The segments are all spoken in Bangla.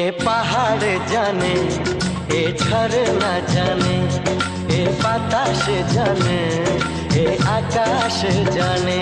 এ পাহাড় জানে, এ ঝরনা জানে, এ বাতাস জানে, এ আকাশ জানে।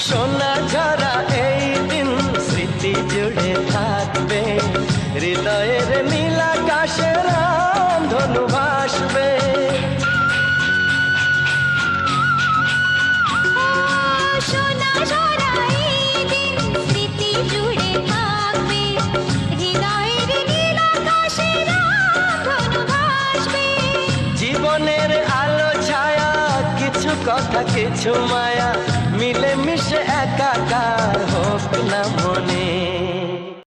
সোনা ঝরা এই দিন স্মৃতি জুড়ে থাকবে, হৃদয়ের নীলাকাশের ধনু ভাসবে। সোনা ঝরা এই দিন স্মৃতি জুড়ে থাকবে, হৃদয়ের নীলাকাশের ধনু ভাসবে। জীবনের আলো ছায়া, কিছু কথা কিছু মায়া, মিলে মিশে একাকার হোক না মন